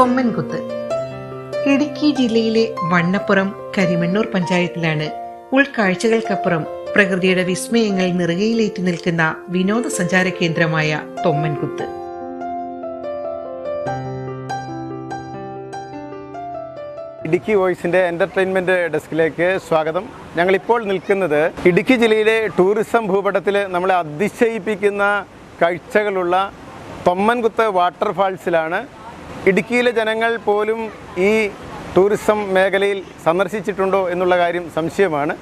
തൊമ്മൻകുത്ത് ഇടുക്കി ജില്ലയിലെ വണ്ണപ്പുറം കരിമണ്ണൂർ പഞ്ചായത്തിലാണ് ഉൾക്കാഴ്ചകൾക്കപ്പുറം പ്രകൃതിയുടെ വിസ്മയങ്ങൾ നിറകയിലേറ്റി നിൽക്കുന്ന വിനോദസഞ്ചാര കേന്ദ്രമായ തൊമ്മൻകുത്ത്. ഇടുക്കി വോയിസിൻ്റെ എൻ്റർടൈൻമെൻറ്റ് ഡെസ്കിലേക്ക് സ്വാഗതം. ഞങ്ങളിപ്പോൾ നിൽക്കുന്നത് ഇടുക്കി ജില്ലയിലെ ടൂറിസം ഭൂപടത്തിൽ നമ്മളെ അതിശയിപ്പിക്കുന്ന കാഴ്ചകളുള്ള തൊമ്മൻകുത്ത് വാട്ടർഫാൾസിലാണ്. ഇടുക്കിയിലെ ജനങ്ങൾ പോലും ഈ ടൂറിസം മേഖലയിൽ സന്ദർശിച്ചിട്ടുണ്ടോ എന്നുള്ള കാര്യം സംശയമാണ്.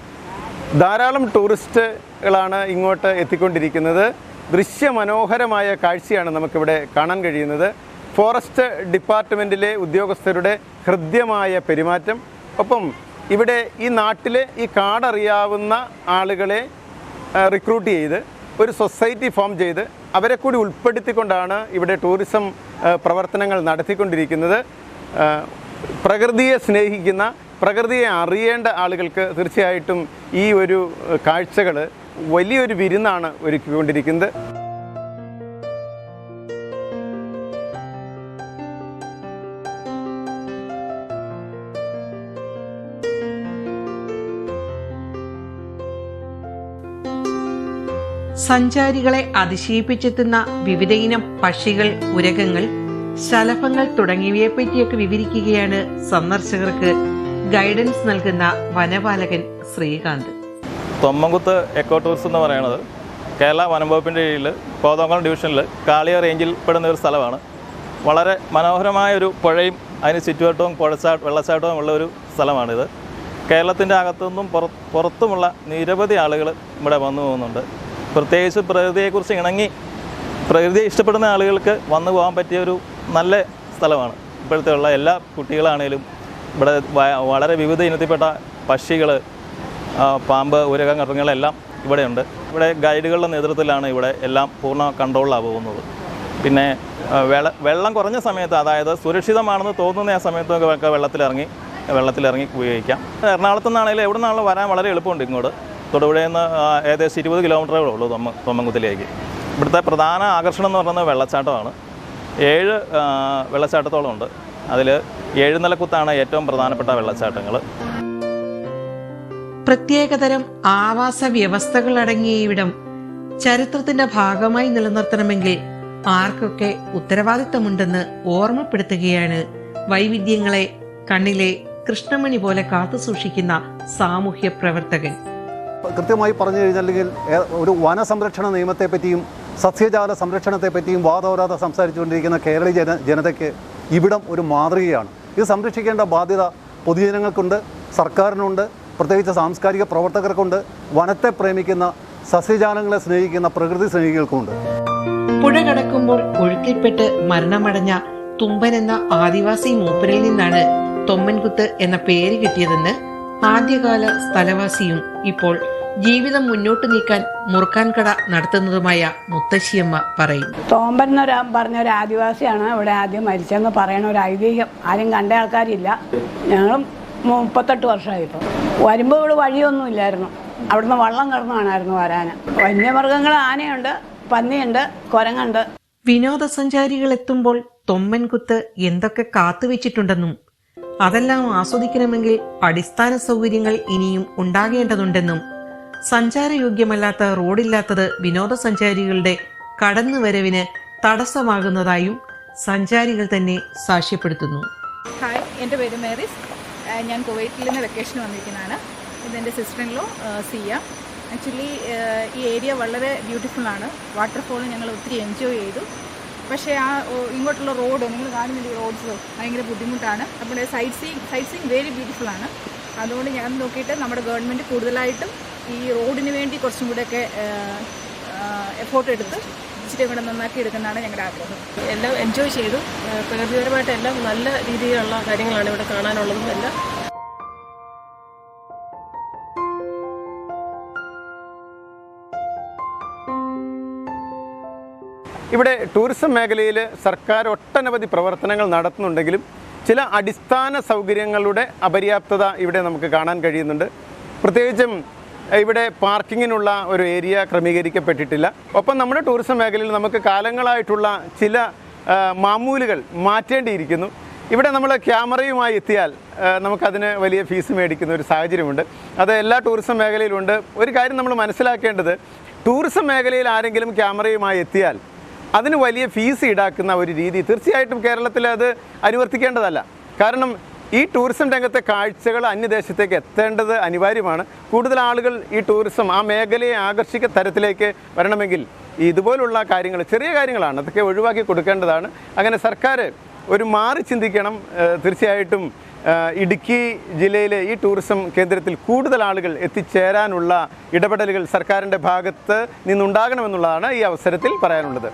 ധാരാളം ടൂറിസ്റ്റുകളാണ് ഇങ്ങോട്ട് എത്തിക്കൊണ്ടിരിക്കുന്നത്. ദൃശ്യമനോഹരമായ കാഴ്ചയാണ് നമുക്കിവിടെ കാണാൻ കഴിയുന്നത്. ഫോറസ്റ്റ് ഡിപ്പാർട്ട്മെൻറ്റിലെ ഉദ്യോഗസ്ഥരുടെ ഹൃദ്യമായ പെരുമാറ്റം, ഒപ്പം ഇവിടെ ഈ നാട്ടിലെ ഈ കാടറിയാവുന്ന ആളുകളെ റിക്രൂട്ട് ചെയ്ത് ഒരു സൊസൈറ്റി ഫോം ചെയ്ത് അവരെ കൂടി ഉൾപ്പെടുത്തിക്കൊണ്ടാണ് ഇവിടെ ടൂറിസം പ്രവർത്തനങ്ങൾ നടത്തിക്കൊണ്ടിരിക്കുന്നത്. പ്രകൃതിയെ സ്നേഹിക്കുന്ന, പ്രകൃതിയെ അറിയേണ്ട ആളുകൾക്ക് തീർച്ചയായിട്ടും ഈ ഒരു കാഴ്ചകൾ വലിയൊരു വിരുന്നാണ് ഒരുക്കിക്കൊണ്ടിരിക്കുന്നത്. സഞ്ചാരികളെ അതിശയിപ്പിച്ചെത്തുന്ന വിവിധയിനം പക്ഷികൾ, ഉരകങ്ങൾ, ശലഭങ്ങൾ തുടങ്ങിയവയെ പറ്റിയൊക്കെ വിവരിക്കുകയാണ് സന്ദർശകർക്ക് ഗൈഡൻസ് നൽകുന്ന വനപാലകൻ ശ്രീകാന്ത്. തൊമ്മൻകുത്ത് എക്കോ ടൂറിസം എന്ന് പറയുന്നത് കേരള വനംവകുപ്പിൻ്റെ കീഴിൽ കോതമംഗലം ഡിവിഷനിൽ കാളിയ റേഞ്ചിൽ പെടുന്ന ഒരു സ്ഥലമാണ്. വളരെ മനോഹരമായൊരു പുഴയും അതിന് ചുറ്റുവട്ടവും വെള്ളച്ചാട്ടവും ഉള്ള ഒരു സ്ഥലമാണിത്. കേരളത്തിൻ്റെ അകത്തുനിന്നും പുറത്തുമുള്ള നിരവധി ആളുകൾ ഇവിടെ വന്നു പോകുന്നുണ്ട്. പ്രത്യേകിച്ച് പ്രകൃതിയെക്കുറിച്ച് ഇണങ്ങി പ്രകൃതിയെ ഇഷ്ടപ്പെടുന്ന ആളുകൾക്ക് വന്നു പോകാൻ പറ്റിയ ഒരു നല്ല സ്ഥലമാണ്. ഇപ്പോഴത്തെ ഉള്ള എല്ലാ കുട്ടികളാണേലും ഇവിടെ വളരെ വിവിധ ഇനത്തിൽപ്പെട്ട പക്ഷികൾ, പാമ്പ്, ഉരകം, കറങ്ങുകളെല്ലാം ഇവിടെയുണ്ട്. ഇവിടെ ഗൈഡുകളുടെ നേതൃത്വത്തിലാണ് ഇവിടെ എല്ലാം പൂർണ്ണ കൺട്രോളിലാണ് പോകുന്നത്. പിന്നെ വെള്ളം കുറഞ്ഞ സമയത്ത്, അതായത് സുരക്ഷിതമാണെന്ന് തോന്നുന്ന ആ സമയത്തൊക്കെ വെള്ളത്തിലിറങ്ങി ഉപയോഗിക്കാം. എറണാകുളത്തു നിന്നാണെങ്കിലും എവിടെ നിന്നാണെങ്കിലും വരാൻ വളരെ എളുപ്പമുണ്ട്. ഇങ്ങോട്ട് തൊടുപുഴയിൽ നിന്ന് ഏകദേശം 20 കിലോമീറ്ററേ ഉള്ളൂ തൊമ്മൻകുത്തിലേക്ക്. ഇവിടുത്തെ പ്രധാന ആകർഷണം എന്ന് പറയുന്നത് വെള്ളച്ചാട്ടമാണ്. 7 വെള്ളച്ചാട്ടത്തോളം ഉണ്ട്. അതിൽ 7 നിലക്കുത്താണ് ഏറ്റവും പ്രധാനപ്പെട്ട വെള്ളച്ചാട്ടങ്ങൾ. പ്രത്യേകതരം ആവാസ വ്യവസ്ഥകൾ അടങ്ങിയ ഇവിടം ചരിത്രത്തിന്റെ ഭാഗമായി നിലനിർത്തണമെങ്കിൽ ആർക്കൊക്കെ ഉത്തരവാദിത്തമുണ്ടെന്ന് ഓർമ്മപ്പെടുത്തുകയാണ് വൈവിധ്യങ്ങളെ കണ്ണിലെ കൃഷ്ണമണി പോലെ കാത്തുസൂക്ഷിക്കുന്ന സാമൂഹ്യ പ്രവർത്തകൻ. കൃത്യമായി പറഞ്ഞു കഴിഞ്ഞില്ലെങ്കിൽ ഒരു വനസംരക്ഷണ നിയമത്തെപ്പറ്റിയും സസ്യജാല സംരക്ഷണത്തെപ്പറ്റിയും വാദോരാതെ സംസാരിച്ചുകൊണ്ടിരിക്കുന്ന കേരളീയ ജനതയ്ക്ക് ഇവിടം ഒരു മാതൃകയാണ്. ഇത് സംരക്ഷിക്കേണ്ട ബാധ്യത പൊതുജനങ്ങൾക്കുണ്ട്, സർക്കാരിനുണ്ട്, പ്രത്യേകിച്ച് സാംസ്കാരിക പ്രവർത്തകർക്കുണ്ട്, വനത്തെ പ്രേമിക്കുന്ന, സസ്യജാലങ്ങളെ സ്നേഹിക്കുന്ന പ്രകൃതി സ്നേഹികൾക്കുമുണ്ട്. പുഴ കടക്കുമ്പോൾ ഒഴുക്കിൽപ്പെട്ട് മരണമടഞ്ഞ തുമ്പൻ എന്ന ആദിവാസി മൂപ്പരിൽ നിന്നാണ് തൊമ്മൻകുത്ത് എന്ന പേര് കിട്ടിയതെന്ന് ആദ്യകാല സ്ഥലവാസിയും ഇപ്പോൾ ജീവിതം മുന്നോട്ട് നീക്കാൻ മുറുക്കാൻ കട നടത്തുന്നതുമായ മുത്തശ്ശിയമ്മ പറയും. തോമ്പൻ എന്ന് പറഞ്ഞൊരു ആദിവാസിയാണ് ഇവിടെ ആദ്യം മരിച്ചതെന്ന് പറയണ ഒരു ഐതിഹ്യം. ആരും കണ്ട ആൾക്കാരില്ല. ഞങ്ങളും 38 വർഷമായി. ഇപ്പോൾ വരുമ്പോൾ ഇവിടെ വഴിയൊന്നും ഇല്ലായിരുന്നു. അവിടുന്ന് വള്ളം കിടന്നാണായിരുന്നു വരാൻ. വന്യമൃഗങ്ങൾ ആനയുണ്ട്, പന്നിയുണ്ട്, കുരങ്ങുണ്ട്. വിനോദസഞ്ചാരികൾ എത്തുമ്പോൾ തൊമ്മൻകുത്ത് എന്തൊക്കെ കാത്തുവെച്ചിട്ടുണ്ടെന്നും അതെല്ലാം ആസ്വദിക്കണമെങ്കിൽ അടിസ്ഥാന സൗകര്യങ്ങൾ ഇനിയും ഉണ്ടാകേണ്ടതുണ്ടെന്നും സഞ്ചാരയോഗ്യമല്ലാത്ത റോഡില്ലാത്തത് വിനോദസഞ്ചാരികളുടെ കടന്നുവരവിന് തടസ്സമാകുന്നതായും സഞ്ചാരികൾ തന്നെ സാക്ഷ്യപ്പെടുത്തുന്നു. ഹായ്, എൻ്റെ പേര് മേരീസ്. ഞാൻ കുവൈറ്റിൽ നിന്ന് വെക്കേഷന് വന്നിരിക്കുന്നതാണ്. ഇതെൻ്റെ സിസ്റ്ററിൻലോ സിയ. ആക്ച്വലി ഈ ഏരിയ വളരെ ബ്യൂട്ടിഫുള്ളാണ്. വാട്ടർഫോൾ ഞങ്ങൾ ഒത്തിരി എൻജോയ് ചെയ്തു. പക്ഷേ ഇങ്ങോട്ടുള്ള റോഡ്, നിങ്ങൾ കാണുന്നില്ല, ഈ റോഡ്സ് ഭയങ്കര ബുദ്ധിമുട്ടാണ്. നമ്മുടെ സൈറ്റ് സീയിങ് വെരി ബ്യൂട്ടിഫുള്ളാണ്. അതുകൊണ്ട് ഞാൻ നോക്കിയിട്ട് നമ്മുടെ ഗവൺമെൻറ് കൂടുതലായിട്ടും ഈ റോഡിന് വേണ്ടി കുറച്ചും കൂടെയൊക്കെ എഫോർട്ട് എടുത്ത് ഇച്ചിരി കൂടെ നന്നാക്കി എടുക്കുന്നതാണ് ഞങ്ങളുടെ ആഗ്രഹം. എല്ലാം എൻജോയ് ചെയ്തു. പ്രകൃതിപരമായിട്ട് എല്ലാം നല്ല രീതിയിലുള്ള കാര്യങ്ങളാണ് ഇവിടെ കാണാനുള്ളതും എല്ലാം. ഇവിടെ ടൂറിസം മേഖലയിൽ സർക്കാർ ഒട്ടനവധി പ്രവർത്തനങ്ങൾ നടത്തുന്നുണ്ടെങ്കിലും ചില അടിസ്ഥാന സൗകര്യങ്ങളുടെ അപര്യാപ്തത ഇവിടെ നമുക്ക് കാണാൻ കഴിയുന്നുണ്ട്. പ്രത്യേകിച്ചും ഇവിടെ പാർക്കിങ്ങിനുള്ള ഒരു ഏരിയ ക്രമീകരിക്കപ്പെട്ടിട്ടില്ല. ഒപ്പം നമ്മുടെ ടൂറിസം മേഖലയിൽ നമുക്ക് കാലങ്ങളായിട്ടുള്ള ചില മാമൂലുകൾ മാറ്റേണ്ടിയിരിക്കുന്നു. ഇവിടെ നമ്മൾ ക്യാമറയുമായി എത്തിയാൽ നമുക്കതിന് വലിയ ഫീസ് മേടിക്കുന്ന ഒരു സാഹചര്യമുണ്ട്. അത് എല്ലാ ടൂറിസം മേഖലയിലുണ്ട്. ഒരു കാര്യം നമ്മൾ മനസ്സിലാക്കേണ്ടത്, ടൂറിസം മേഖലയിൽ ആരെങ്കിലും ക്യാമറയുമായി എത്തിയാൽ അതിന് വലിയ ഫീസ് ഈടാക്കുന്ന ഒരു രീതി തീർച്ചയായിട്ടും കേരളത്തിൽ അത് അനുവർത്തിക്കേണ്ടതല്ല. കാരണം ഈ ടൂറിസം രംഗത്തെ കാഴ്ചകൾ അന്യദേശത്തേക്ക് എത്തേണ്ടത് അനിവാര്യമാണ്. കൂടുതൽ ആളുകൾ ഈ ടൂറിസം ആ മേഖലയെ ആകർഷിക്കുന്ന തരത്തിലേക്ക് വരണമെങ്കിൽ ഇതുപോലുള്ള കാര്യങ്ങൾ, ചെറിയ കാര്യങ്ങളാണ്, അതൊക്കെ ഒഴിവാക്കി കൊടുക്കേണ്ടതാണ്. അങ്ങനെ സർക്കാർ ഒരു മാറി ചിന്തിക്കണം. തീർച്ചയായിട്ടും ഇടുക്കി ജില്ലയിലെ ഈ ടൂറിസം കേന്ദ്രത്തിൽ കൂടുതൽ ആളുകൾ എത്തിച്ചേരാനുള്ള ഇടപെടലുകൾ സർക്കാരിൻ്റെ ഭാഗത്ത് നിന്നുണ്ടാകണമെന്നുള്ളതാണ് ഈ അവസരത്തിൽ പറയാനുള്ളത്.